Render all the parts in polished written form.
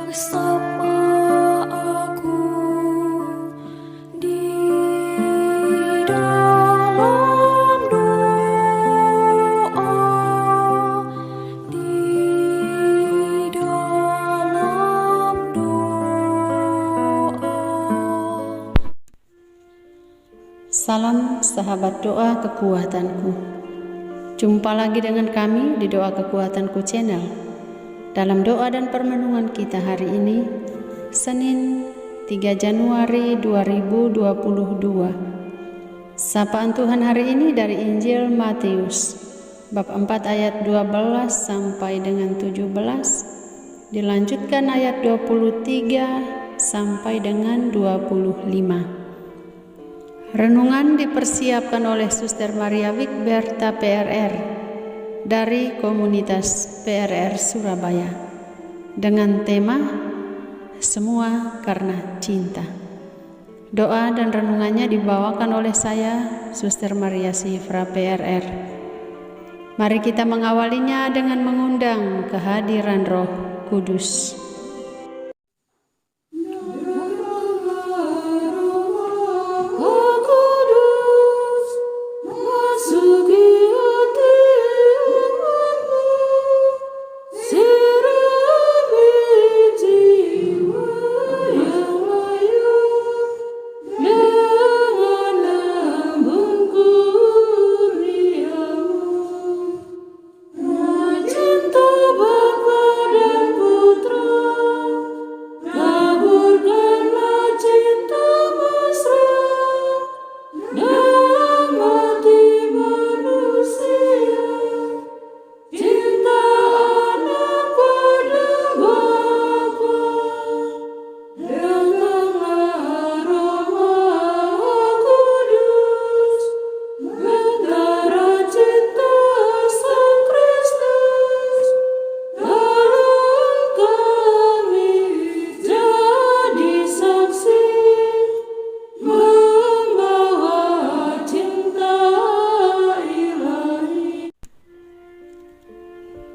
bersama aku di dalam doa, di dalam doa. Salam sahabat doa kekuatanku. Jumpa lagi dengan kami di Doa Kekuatanku Channel. Dalam doa dan permenungan kita hari ini, Senin 3 Januari 2022. Sapaan Tuhan hari ini dari Injil Matius, bab 4 ayat 12 sampai dengan 17, dilanjutkan ayat 23 sampai dengan 25. Renungan dipersiapkan oleh Suster Maria Wigberta PRR dari komunitas PRR Surabaya dengan tema Semua Karena Cinta. Doa dan renungannya dibawakan oleh saya, Suster Maria Sifra PRR. Mari kita mengawalinya dengan mengundang kehadiran Roh Kudus.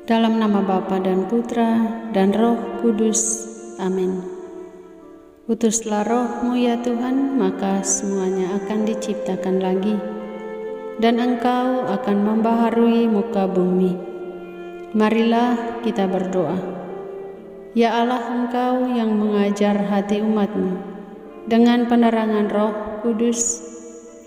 Dalam nama Bapa dan Putra dan Roh Kudus. Amin. Utuslah Roh-Mu ya Tuhan, maka semuanya akan diciptakan lagi, dan Engkau akan membaharui muka bumi. Marilah kita berdoa. Ya Allah, Engkau yang mengajar hati umat-Mu dengan penerangan Roh Kudus,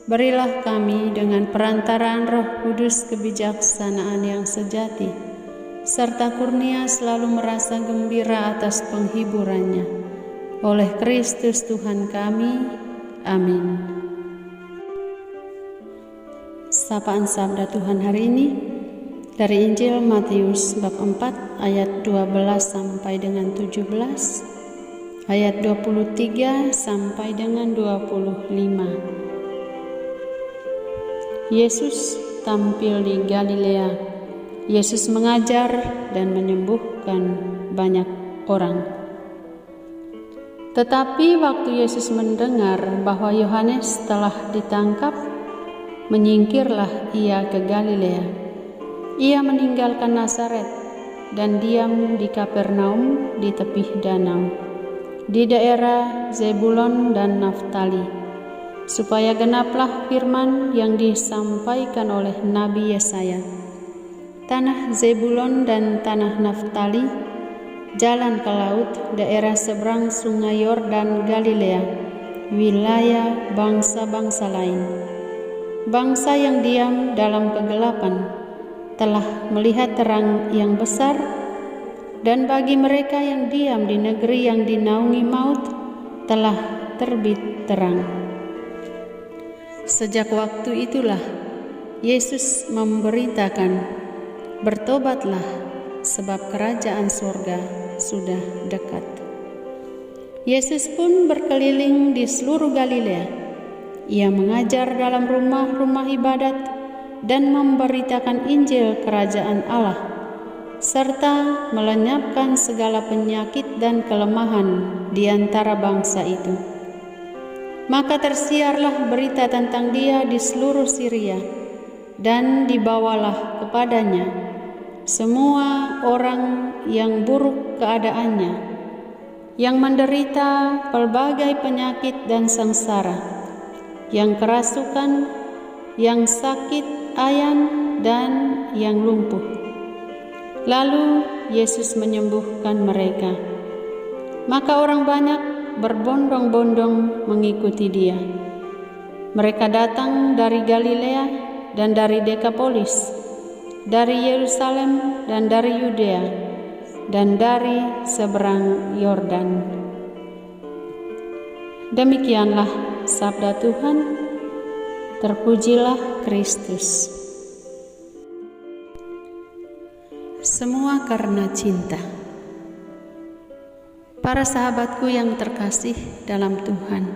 berilah kami dengan perantaraan Roh Kudus kebijaksanaan yang sejati, serta kurnia selalu merasa gembira atas penghiburannya. Oleh Kristus Tuhan kami. Amin. Sapaan Sabda Tuhan hari ini dari Injil Matius bab 4 ayat 12 sampai dengan 17, ayat 23 sampai dengan 25. Yesus tampil di Galilea. Yesus mengajar dan menyembuhkan banyak orang. Tetapi waktu Yesus mendengar bahwa Yohanes telah ditangkap, menyingkirlah ia ke Galilea. Ia meninggalkan Nazaret dan diam di Kapernaum di tepi danau, di daerah Zebulon dan Naftali, supaya genaplah firman yang disampaikan oleh Nabi Yesaya. Tanah Zebulon dan tanah Naftali, jalan ke laut, daerah seberang sungai Yordan Galilea, wilayah bangsa-bangsa lain. Bangsa yang diam dalam kegelapan telah melihat terang yang besar, dan bagi mereka yang diam di negeri yang dinaungi maut telah terbit terang. Sejak waktu itulah Yesus memberitakan, bertobatlah, sebab kerajaan surga sudah dekat. Yesus pun berkeliling di seluruh Galilea. Ia mengajar dalam rumah-rumah ibadat dan memberitakan Injil kerajaan Allah, serta melenyapkan segala penyakit dan kelemahan di antara bangsa itu. Maka tersiarlah berita tentang Dia di seluruh Syria, dan dibawalah kepadanya semua orang yang buruk keadaannya, yang menderita pelbagai penyakit dan sengsara, yang kerasukan, yang sakit ayan, dan yang lumpuh. Lalu Yesus menyembuhkan mereka. Maka orang banyak berbondong-bondong mengikuti Dia. Mereka datang dari Galilea dan dari Dekapolis, dari Yerusalem dan dari Yudea, dan dari seberang Yordan. Demikianlah sabda Tuhan. Terpujilah Kristus. Semua karena cinta. Para sahabatku yang terkasih dalam Tuhan,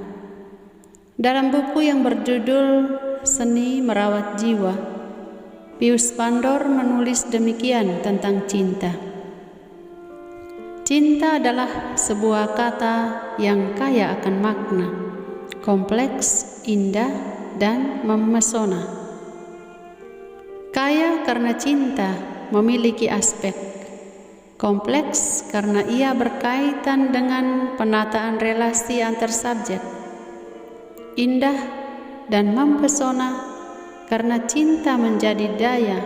dalam buku yang berjudul Seni Merawat Jiwa, Pius Pandor menulis demikian tentang cinta. Cinta adalah sebuah kata yang kaya akan makna, kompleks, indah, dan memesona. Kaya karena cinta memiliki aspek kompleks karena ia berkaitan dengan penataan relasi antar subjek. Indah dan mempesona karena cinta menjadi daya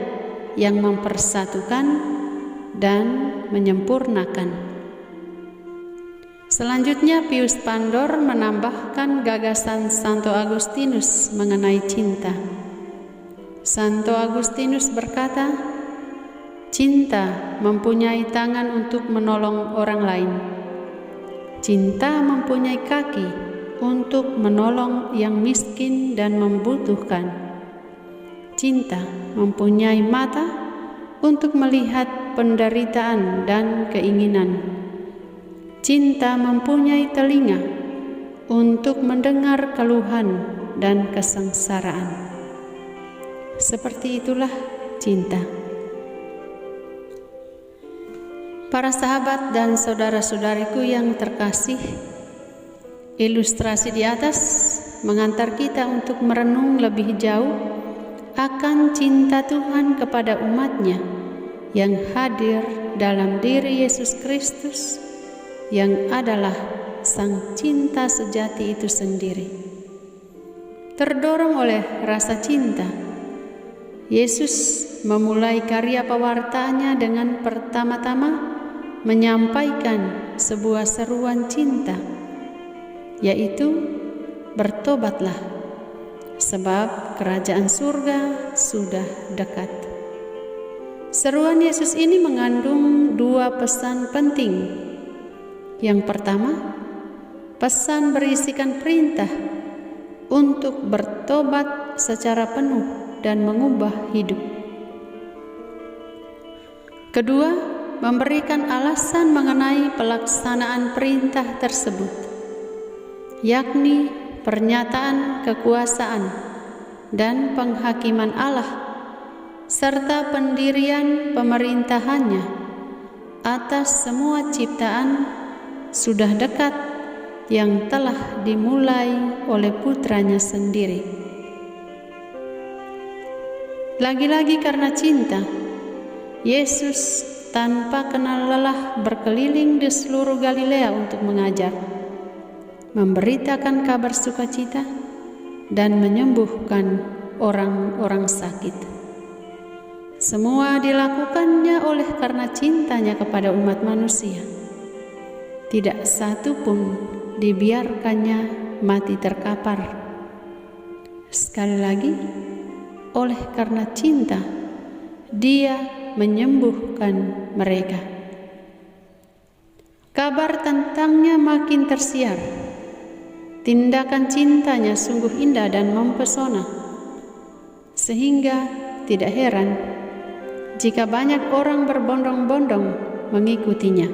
yang mempersatukan dan menyempurnakan. Selanjutnya Pius Pandor menambahkan gagasan Santo Agustinus mengenai cinta. Santo Agustinus berkata, cinta mempunyai tangan untuk menolong orang lain. Cinta mempunyai kaki untuk menolong yang miskin dan membutuhkan. Cinta mempunyai mata untuk melihat penderitaan dan keinginan. Cinta mempunyai telinga untuk mendengar keluhan dan kesengsaraan. Seperti itulah cinta. Para sahabat dan saudara-saudariku yang terkasih, ilustrasi di atas mengantar kita untuk merenung lebih jauh akan cinta Tuhan kepada umatnya yang hadir dalam diri Yesus Kristus, yang adalah sang cinta sejati itu sendiri. Terdorong oleh rasa cinta, Yesus memulai karya pewartaannya dengan pertama-tama menyampaikan sebuah seruan cinta, yaitu bertobatlah, sebab kerajaan surga sudah dekat. Seruan Yesus ini mengandung dua pesan penting. Yang pertama, pesan berisikan perintah untuk bertobat secara penuh dan mengubah hidup. Kedua, memberikan alasan mengenai pelaksanaan perintah tersebut, yakni pernyataan kekuasaan dan penghakiman Allah serta pendirian pemerintahannya atas semua ciptaan sudah dekat yang telah dimulai oleh putranya sendiri. Lagi-lagi karena cinta, Yesus tanpa kenal lelah berkeliling di seluruh Galilea untuk mengajar, memberitakan kabar sukacita, dan menyembuhkan orang-orang sakit. Semua dilakukannya oleh karena cintanya kepada umat manusia. Tidak satu pun dibiarkannya mati terkapar. Sekali lagi, oleh karena cinta, Dia menyembuhkan mereka. Kabar tentangnya makin tersiar. Tindakan cintanya sungguh indah dan mempesona, sehingga tidak heran jika banyak orang berbondong-bondong mengikutinya.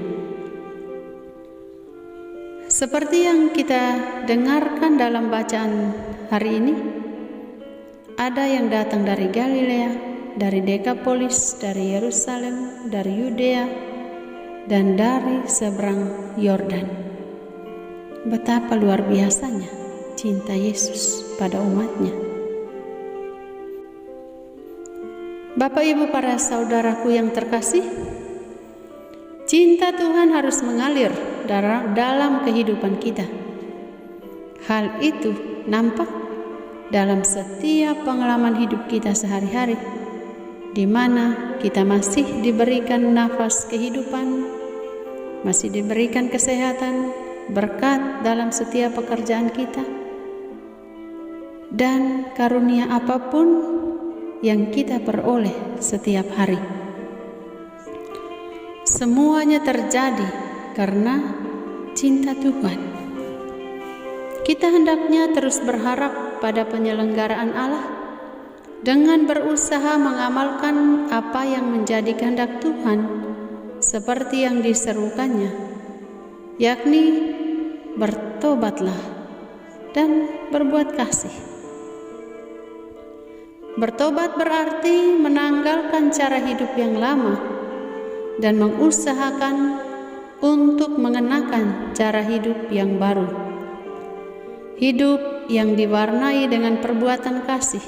Seperti yang kita dengarkan dalam bacaan hari ini, ada yang datang dari Galilea, dari Dekapolis, dari Yerusalem, dari Yudea, dan dari seberang Yordan. Betapa luar biasanya cinta Yesus pada umatnya. Bapak Ibu para saudaraku yang terkasih, Cinta Tuhan harus mengalir dalam kehidupan kita. Hal itu nampak dalam setiap pengalaman hidup kita sehari-hari, di mana kita masih diberikan nafas kehidupan, masih diberikan kesehatan, berkat dalam setiap pekerjaan kita, dan karunia apapun yang kita peroleh setiap hari. Semuanya terjadi karena cinta Tuhan. Kita hendaknya terus berharap pada penyelenggaraan Allah dengan berusaha mengamalkan apa yang menjadi kehendak Tuhan seperti yang diserukannya, yakni bertobatlah dan berbuat kasih. Bertobat berarti menanggalkan cara hidup yang lama dan mengusahakan untuk mengenakan cara hidup yang baru. Hidup yang diwarnai dengan perbuatan kasih,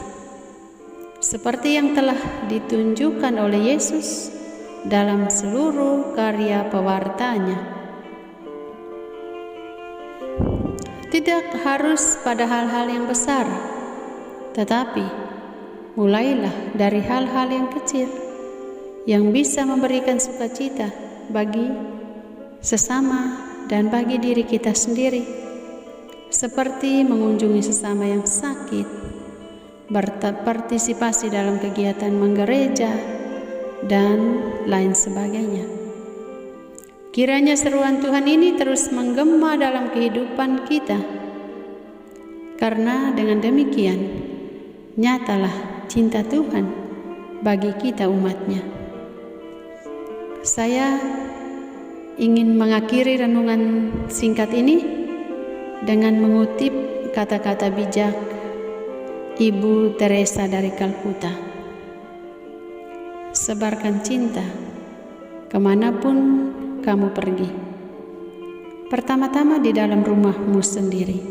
seperti yang telah ditunjukkan oleh Yesus dalam seluruh karya pewartanya. Tidak harus pada hal-hal yang besar, tetapi mulailah dari hal-hal yang kecil yang bisa memberikan sukacita bagi sesama dan bagi diri kita sendiri, seperti mengunjungi sesama yang sakit, berpartisipasi dalam kegiatan menggereja, dan lain sebagainya. Kiranya seruan Tuhan ini terus menggema dalam kehidupan kita, karena dengan demikian nyatalah cinta Tuhan bagi kita umatnya. Saya ingin mengakhiri renungan singkat ini dengan mengutip kata-kata bijak Ibu Teresa dari Kalkuta. Sebarkan cinta kemanapun kamu pergi. Pertama-tama di dalam rumahmu sendiri.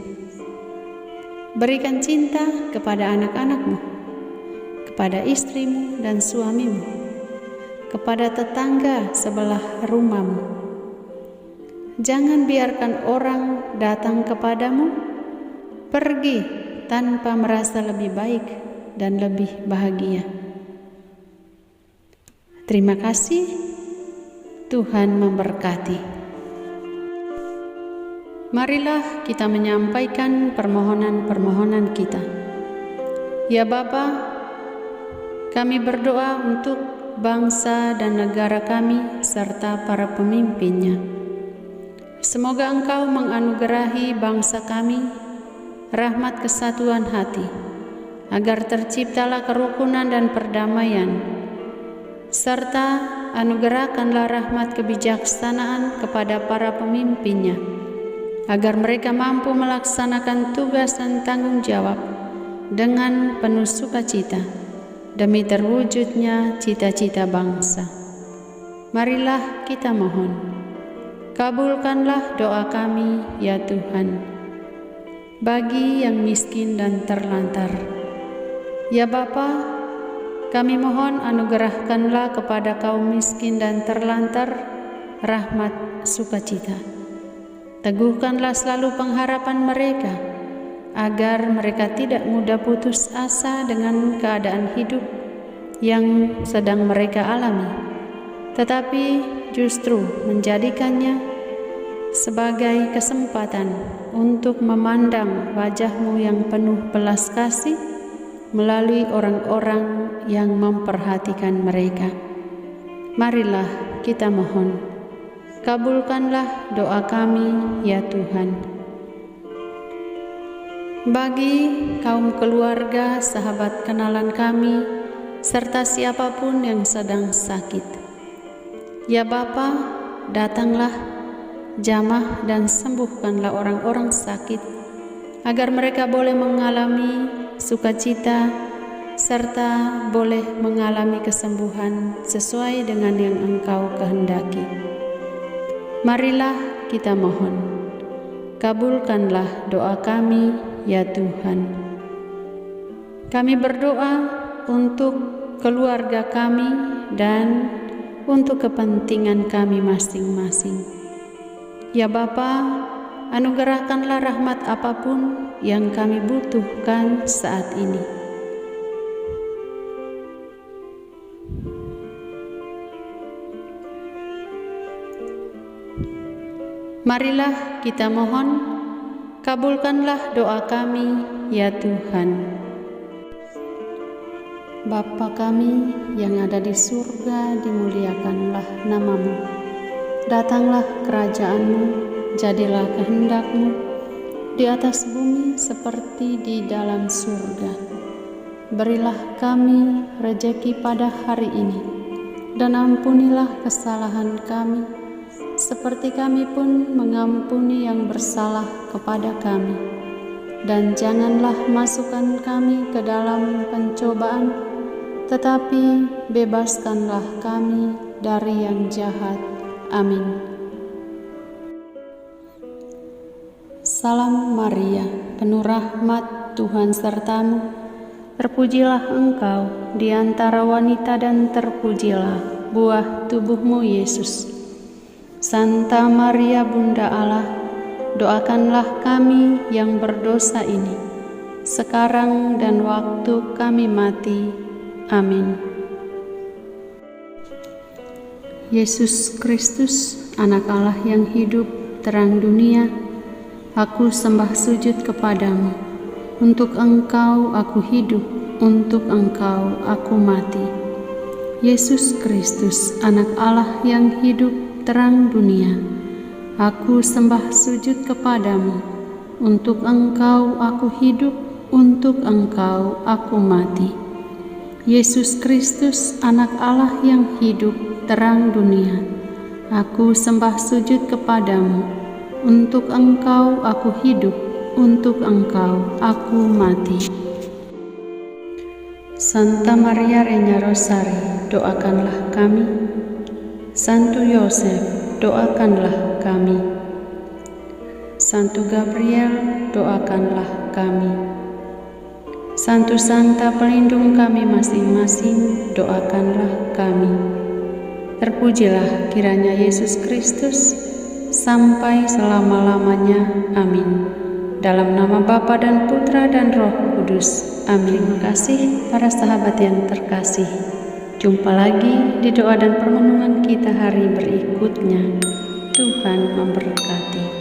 Berikan cinta kepada anak-anakmu, kepada istrimu dan suamimu, kepada tetangga sebelah rumahmu. Jangan biarkan orang datang kepadamu pergi tanpa merasa lebih baik dan lebih bahagia. Terima kasih. Tuhan memberkati. Marilah kita menyampaikan permohonan-permohonan kita. Ya Bapa, kami berdoa untuk bangsa dan negara kami serta para pemimpinnya. Semoga Engkau menganugerahi bangsa kami rahmat kesatuan hati, agar terciptalah kerukunan dan perdamaian, serta anugerahkanlah rahmat kebijaksanaan kepada para pemimpinnya, agar mereka mampu melaksanakan tugas dan tanggung jawab dengan penuh sukacita demi terwujudnya cita-cita bangsa. Marilah kita mohon, kabulkanlah doa kami ya Tuhan, bagi yang miskin dan terlantar. Ya Bapa, kami mohon anugerahkanlah kepada kaum miskin dan terlantar rahmat sukacita. Teguhkanlah selalu pengharapan mereka, agar mereka tidak mudah putus asa dengan keadaan hidup yang sedang mereka alami, tetapi justru menjadikannya sebagai kesempatan untuk memandang wajah-Mu yang penuh belas kasih melalui orang-orang yang memperhatikan mereka. Marilah kita mohon, kabulkanlah doa kami ya Tuhan. Bagi kaum keluarga, sahabat kenalan kami, serta siapapun yang sedang sakit, ya Bapa, datanglah, jamah dan sembuhkanlah orang-orang sakit, agar mereka boleh mengalami sukacita, serta boleh mengalami kesembuhan sesuai dengan yang Engkau kehendaki. Marilah kita mohon, kabulkanlah doa kami ya Tuhan. Kami berdoa untuk keluarga kami dan untuk kepentingan kami masing-masing. Ya Bapa, anugerahkanlah rahmat apapun yang kami butuhkan saat ini. Marilah kita mohon, kabulkanlah doa kami, ya Tuhan. Bapa kami yang ada di surga, dimuliakanlah nama-Mu. Datanglah kerajaan-Mu, jadilah kehendak-Mu di atas bumi seperti di dalam surga. Berilah kami rejeki pada hari ini, dan ampunilah kesalahan kami, seperti kami pun mengampuni yang bersalah kepada kami. Dan janganlah masukkan kami ke dalam pencobaan, tetapi bebaskanlah kami dari yang jahat. Amin. Salam Maria, penuh rahmat, Tuhan sertamu. Terpujilah engkau di antara wanita dan terpujilah buah tubuhmu Yesus. Santa Maria Bunda Allah, doakanlah kami yang berdosa ini, sekarang dan waktu kami mati. Amin. Yesus Kristus, Anak Allah yang hidup, terang dunia, aku sembah sujud kepadamu. Untuk Engkau aku hidup, untuk Engkau aku mati. Yesus Kristus, Anak Allah yang hidup, terang dunia, aku sembah sujud kepadamu. Untuk Engkau aku hidup, untuk Engkau aku mati. Yesus Kristus, Anak Allah yang hidup, terang dunia, aku sembah sujud kepadamu. Untuk Engkau aku hidup, untuk Engkau aku mati. Santa Maria Regna Rosari, doakanlah kami. Santo Yosef, doakanlah kami. Santo Gabriel, doakanlah kami. Santo Santa pelindung kami masing-masing, doakanlah kami. Terpujilah kiranya Yesus Kristus sampai selama-lamanya. Amin. Dalam nama Bapa dan Putra dan Roh Kudus. Amin. Terima kasih para sahabat yang terkasih. Jumpa lagi di doa dan permenungan kita hari berikutnya. Tuhan memberkati.